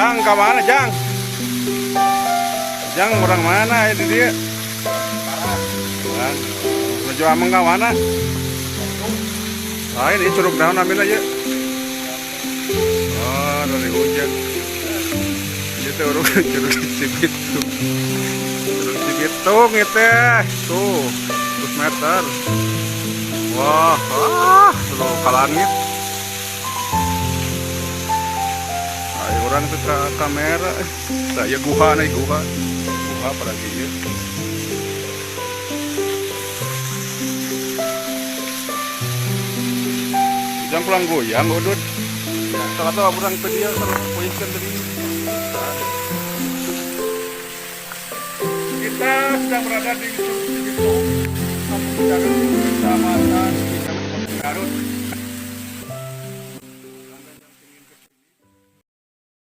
Jang, ke mana Jang? Jang orang mana ini dia? Jang, menuju Ameng ke mana? Ah ini curug daun ambil aja. Oh dari hujan. Itu curug Cibitung. Curug Cibitung itu tuh 100 meter. Wah, lo ke langit. Ayo orang tuh ke kamera. Saya guha nih guha pada gitu. Jangan pulang goyang, udut. Salah tahu pulang ke dia kalau poinkan tadi. Kita sedang berada di Cibitung, Kampung Garut, Kecamatan Garut.